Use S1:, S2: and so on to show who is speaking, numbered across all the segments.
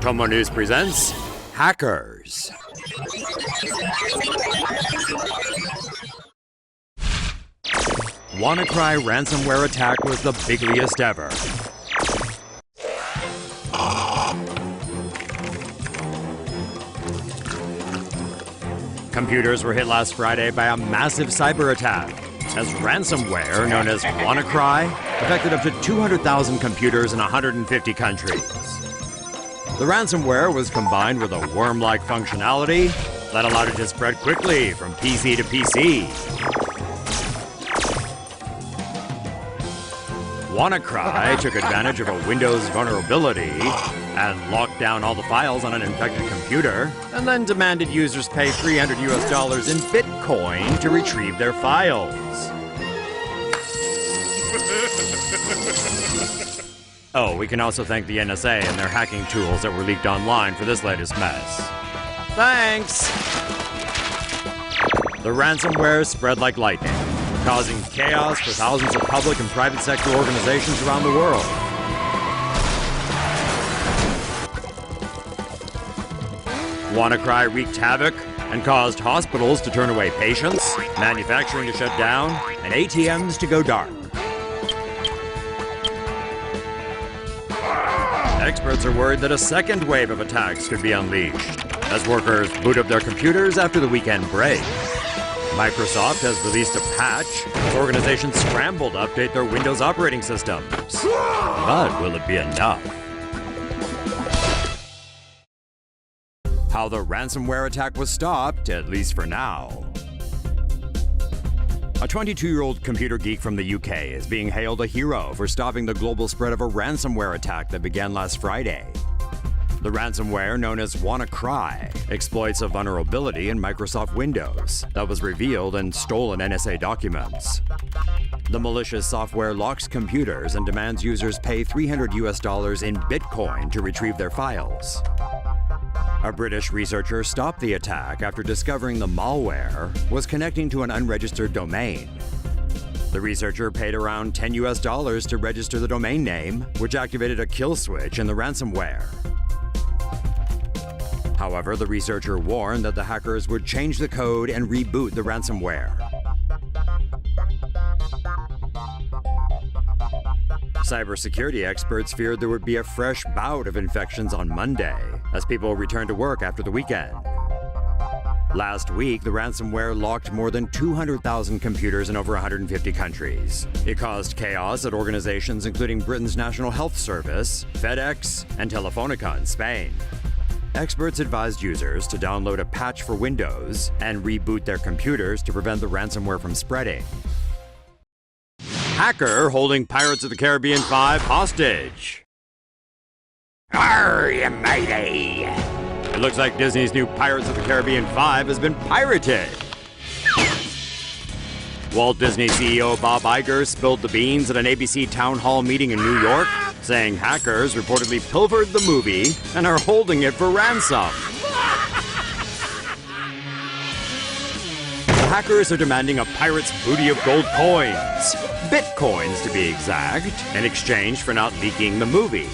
S1: TomoNews presents Hackers. WannaCry ransomware attack was the biggest ever. Computers were hit last Friday by a massive cyber attack, as ransomware, known as WannaCry, affected up to 200,000 computers in 150 countries. The ransomware was combined with a worm-like functionality that allowed it to spread quickly from PC to PC. WannaCry took advantage of a Windows vulnerability and locked down all the files on an infected computer, and then demanded users pay $300 in Bitcoin to retrieve their files. Oh, we can also thank the NSA and their hacking tools that were leaked online for this latest mess. Thanks! The ransomware spread like lightning, causing chaos for thousands of public and private sector organizations around the world. WannaCry wreaked havoc and caused hospitals to turn away patients, manufacturing to shut down, and ATMs to go dark. Experts are worried that a second wave of attacks could be unleashed as workers boot up their computers after the weekend break. Microsoft has released a patch as organizations scramble to update their Windows operating systems. But will it be enough? How the ransomware attack was stopped, at least for now. A 22-year-old computer geek from the UK is being hailed a hero for stopping the global spread of a ransomware attack that began last Friday. The ransomware, known as WannaCry, exploits a vulnerability in Microsoft Windows that was revealed in stolen NSA documents. The malicious software locks computers and demands users pay $300 in Bitcoin to retrieve their files. A British researcher stopped the attack after discovering the malware was connecting to an unregistered domain. The researcher paid around $10 to register the domain name, which activated a kill switch in the ransomware. However, the researcher warned that the hackers would change the code and reboot the ransomware. Cybersecurity experts feared there would be a fresh bout of infections on Monday, as people returned to work after the weekend. Last week, the ransomware locked more than 200,000 computers in over 150 countries. It caused chaos at organizations including Britain's National Health Service, FedEx, and Telefonica in Spain. Experts advised users to download a patch for Windows and reboot their computers to prevent the ransomware from spreading. Hacker holding Pirates of the Caribbean 5 hostage. Arr, you matey! It looks like Disney's new Pirates of the Caribbean 5 has been pirated. Walt Disney CEO Bob Iger spilled the beans at an ABC town hall meeting in New York, saying hackers reportedly pilfered the movie and are holding it for ransom. The hackers are demanding a pirate's booty of gold coins, Bitcoins to be exact, in exchange for not leaking the movie.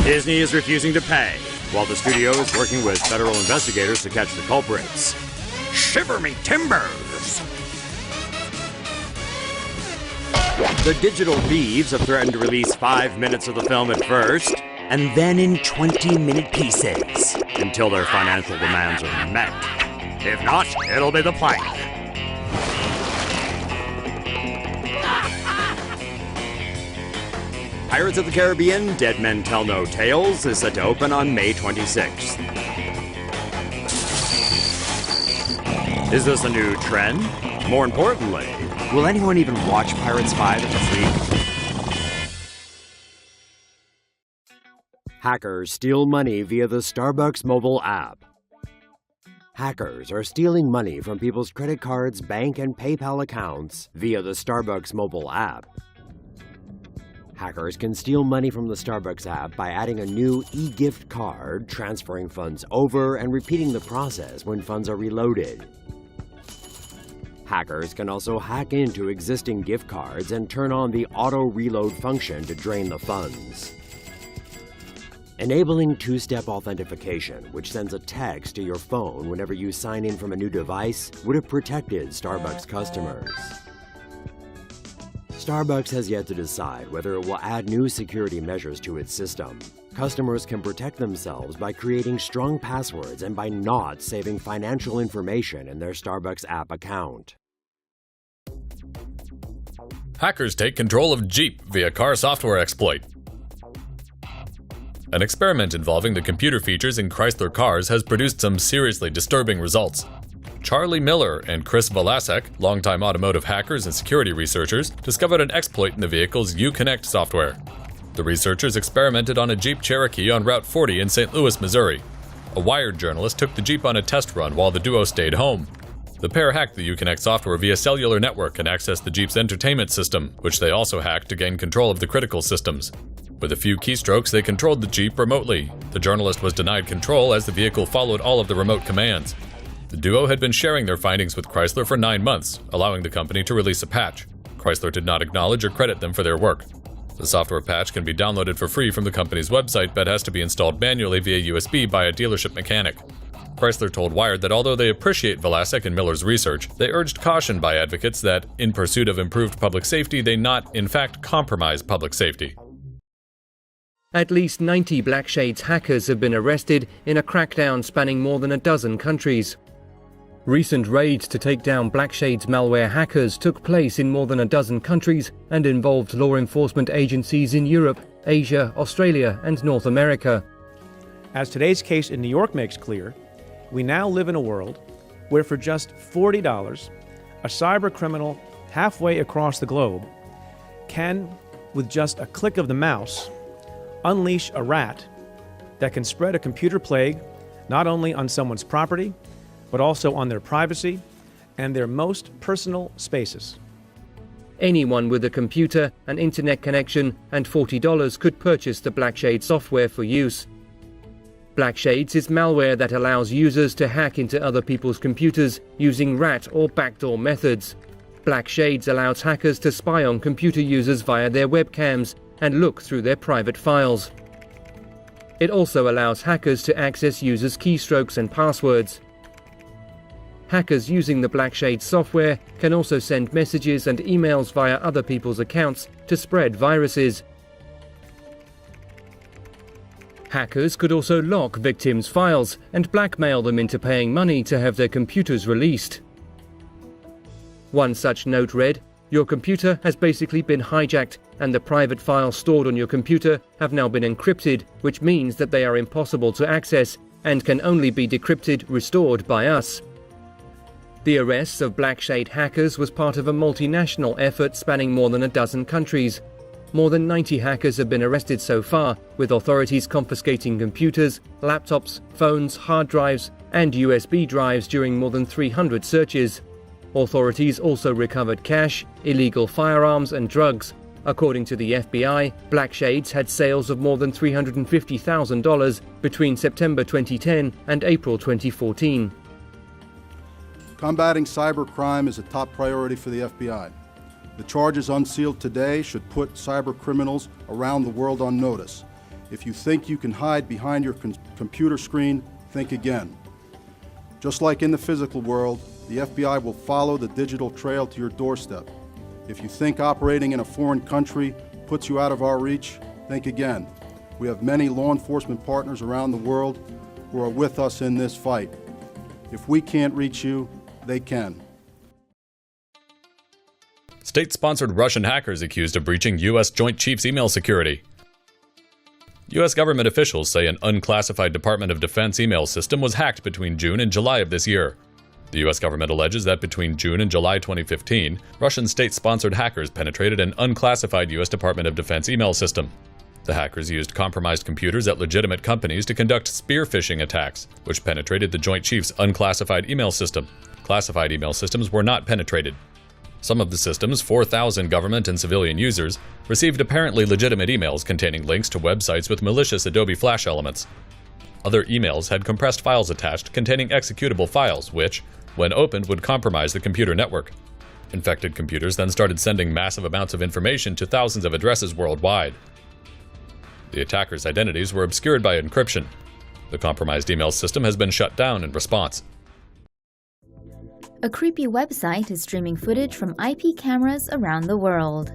S1: Disney is refusing to pay, while the studio is working with federal investigators to catch the culprits. Shiver me timbers! The digital thieves have threatened to release 5 minutes of the film at first, and then in 20-minute pieces, until their financial demands are met. If not, it'll be the plank. Pirates of the Caribbean, Dead Men Tell No Tales is set to open on May 26th. Is this a new trend? More importantly, will anyone even watch Pirates 5 at the fleet? Hackers steal money via the Starbucks mobile app. Hackers are stealing money from people's credit cards, bank, and PayPal accounts via the Starbucks mobile app. Hackers can steal money from the Starbucks app by adding a new e-gift card, transferring funds over, and repeating the process when funds are reloaded. Hackers can also hack into existing gift cards and turn on the auto-reload function to drain the funds. Enabling two-step authentication, which sends a text to your phone whenever you sign in from a new device, would have protected Starbucks customers. Starbucks has yet to decide whether it will add new security measures to its system. Customers can protect themselves by creating strong passwords and by not saving financial information in their Starbucks app account.
S2: Hackers take control of Jeep via car software exploit. An experiment involving the computer features in Chrysler cars has produced some seriously disturbing results. Charlie Miller and Chris Velasek, longtime automotive hackers and security researchers, discovered an exploit in the vehicle's Uconnect software. The researchers experimented on a Jeep Cherokee on Route 40 in St. Louis, Missouri. A Wired journalist took the Jeep on a test run while the duo stayed home. The pair hacked the Uconnect software via cellular network and accessed the Jeep's entertainment system, which they also hacked to gain control of the critical systems. With a few keystrokes, they controlled the Jeep remotely. The journalist was denied control as the vehicle followed all of the remote commands. The duo had been sharing their findings with Chrysler for 9 months, allowing the company to release a patch. Chrysler did not acknowledge or credit them for their work. The software patch can be downloaded for free from the company's website, but has to be installed manually via USB by a dealership mechanic. Chrysler told Wired that although they appreciate Velasek and Miller's research, they urged caution by advocates that, in pursuit of improved public safety, they not, in fact, compromise public safety.
S3: At least 90 Blackshades hackers have been arrested in a crackdown spanning more than a dozen countries. Recent raids to take down Blackshades malware hackers took place in more than a dozen countries and involved law enforcement agencies in Europe, Asia, Australia, and North America.
S4: As today's case in New York makes clear, we now live in a world where for just $40, a cyber criminal halfway across the globe can, with just a click of the mouse, unleash a rat that can spread a computer plague not only on someone's property, but also on their privacy and their most personal spaces.
S3: Anyone with a computer, an internet connection, and $40 could purchase the Blackshades software for use. Blackshades is malware that allows users to hack into other people's computers using rat or backdoor methods. Blackshades allows hackers to spy on computer users via their webcams and look through their private files. It also allows hackers to access users' keystrokes and passwords. Hackers using the Blackshades software can also send messages and emails via other people's accounts to spread viruses. Hackers could also lock victims' files and blackmail them into paying money to have their computers released. One such note read, "Your computer has basically been hijacked and the private files stored on your computer have now been encrypted, which means that they are impossible to access and can only be decrypted, restored by us." The arrests of Blackshade hackers was part of a multinational effort spanning more than a dozen countries. More than 90 hackers have been arrested so far, with authorities confiscating computers, laptops, phones, hard drives, and USB drives during more than 300 searches. Authorities also recovered cash, illegal firearms, and drugs. According to the FBI, Blackshades had sales of more than $350,000 between September 2010 and April 2014.
S5: Combating cybercrime is a top priority for the FBI. The charges unsealed today should put cyber criminals around the world on notice. If you think you can hide behind your computer screen, think again. Just like in the physical world, the FBI will follow the digital trail to your doorstep. If you think operating in a foreign country puts you out of our reach, think again. We have many law enforcement partners around the world who are with us in this fight. If we can't reach you, they can.
S2: State-sponsored Russian hackers accused of breaching U.S. Joint Chiefs email security. U.S. government officials say an unclassified Department of Defense email system was hacked between June and July of this year. The U.S. government alleges that between June and July 2015, Russian state-sponsored hackers penetrated an unclassified U.S. Department of Defense email system. The hackers used compromised computers at legitimate companies to conduct spear phishing attacks, which penetrated the Joint Chiefs' unclassified email system. Classified email systems were not penetrated. Some of the system's 4,000 government and civilian users received apparently legitimate emails containing links to websites with malicious Adobe Flash elements. Other emails had compressed files attached containing executable files which, when opened, would compromise the computer network. Infected computers then started sending massive amounts of information to thousands of addresses worldwide. The attackers' identities were obscured by encryption. The compromised email system has been shut down in response.
S6: A creepy website is streaming footage from IP cameras around the world.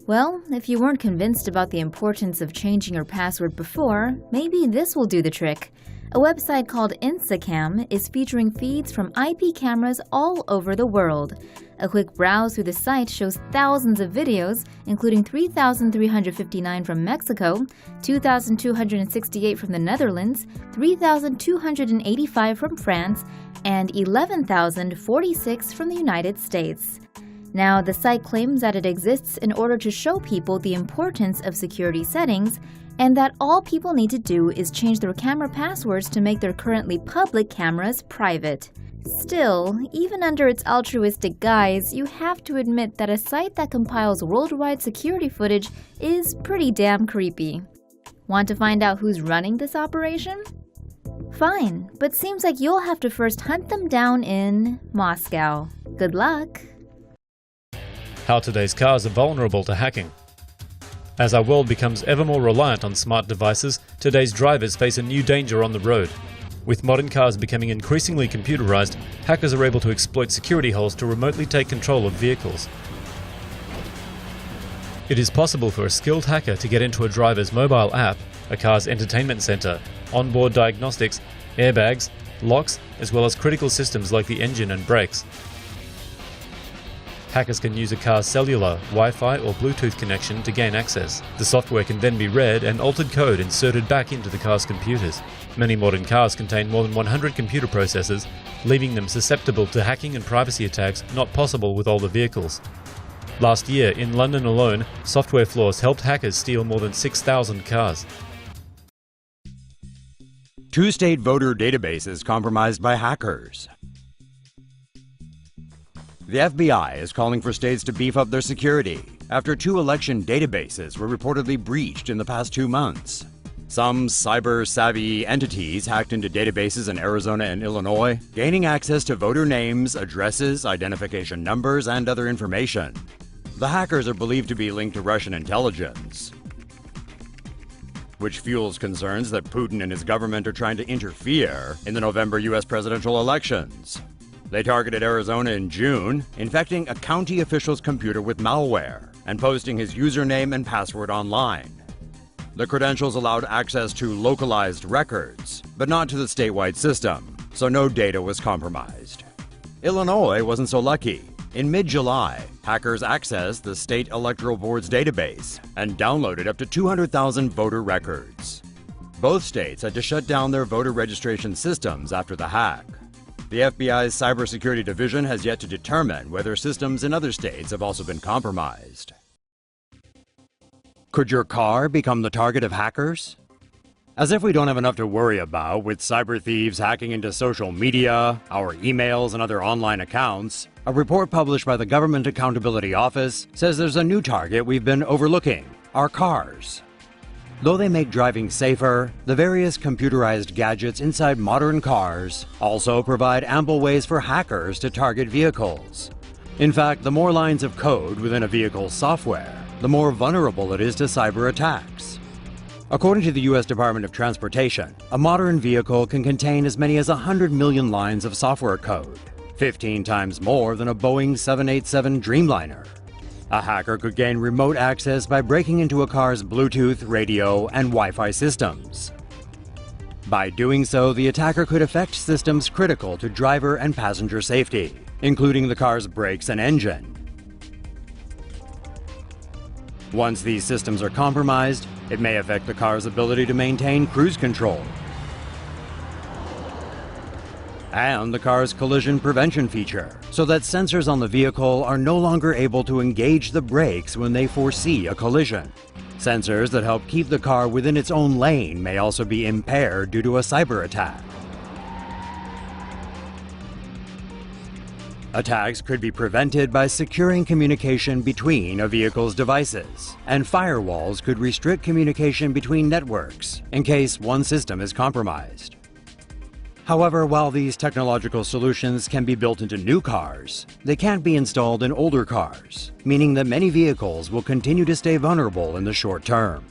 S6: Well, if you weren't convinced about the importance of changing your password before, maybe this will do the trick. A website called Instacam is featuring feeds from IP cameras all over the world. A quick browse through the site shows thousands of videos, including 3,359 from Mexico, 2,268 from the Netherlands, 3,285 from France, and 11,046 from the United States. Now, the site claims that it exists in order to show people the importance of security settings, and that all people need to do is change their camera passwords to make their currently public cameras private. Still, even under its altruistic guise, you have to admit that a site that compiles worldwide security footage is pretty damn creepy. Want to find out who's running this operation? Fine, but seems like you'll have to first hunt them down in Moscow. Good luck!
S7: How today's cars are vulnerable to hacking. As our world becomes ever more reliant on smart devices, today's drivers face a new danger on the road. With modern cars becoming increasingly computerized, hackers are able to exploit security holes to remotely take control of vehicles. It is possible for a skilled hacker to get into a driver's mobile app, a car's entertainment center, onboard diagnostics, airbags, locks, as well as critical systems like the engine and brakes. Hackers can use a car's cellular, Wi-Fi or Bluetooth connection to gain access. The software can then be read and altered code inserted back into the car's computers. Many modern cars contain more than 100 computer processors, leaving them susceptible to hacking and privacy attacks not possible with older vehicles. Last year, in London alone, software flaws helped hackers steal more than 6,000 cars.
S1: 2 state voter databases compromised by hackers. The FBI is calling for states to beef up their security after 2 election databases were reportedly breached in the past 2 months. Some cyber-savvy entities hacked into databases in Arizona and Illinois, gaining access to voter names, addresses, identification numbers, and other information. The hackers are believed to be linked to Russian intelligence, which fuels concerns that Putin and his government are trying to interfere in the November U.S. presidential elections. They targeted Arizona in June, infecting a county official's computer with malware and posting his username and password online. The credentials allowed access to localized records, but not to the statewide system, so no data was compromised. Illinois wasn't so lucky. In mid-July, hackers accessed the state electoral board's database and downloaded up to 200,000 voter records. Both states had to shut down their voter registration systems after the hack. The FBI's cybersecurity division has yet to determine whether systems in other states have also been compromised. Could your car become the target of hackers? As if we don't have enough to worry about with cyber thieves hacking into social media, our emails, and other online accounts, a report published by the Government Accountability Office says there's a new target we've been overlooking: our cars. Though they make driving safer, the various computerized gadgets inside modern cars also provide ample ways for hackers to target vehicles. In fact, the more lines of code within a vehicle's software, the more vulnerable it is to cyber attacks. According to the U.S. Department of Transportation, a modern vehicle can contain as many as 100 million lines of software code, 15 times more than a Boeing 787 Dreamliner. A hacker could gain remote access by breaking into a car's Bluetooth, radio, and Wi-Fi systems. By doing so, the attacker could affect systems critical to driver and passenger safety, including the car's brakes and engine. Once these systems are compromised, it may affect the car's ability to maintain cruise control and the car's collision prevention feature, so that sensors on the vehicle are no longer able to engage the brakes when they foresee a collision. Sensors that help keep the car within its own lane may also be impaired due to a cyber attack. Attacks could be prevented by securing communication between a vehicle's devices, and firewalls could restrict communication between networks in case one system is compromised. However, while these technological solutions can be built into new cars, they can't be installed in older cars, meaning that many vehicles will continue to stay vulnerable in the short term.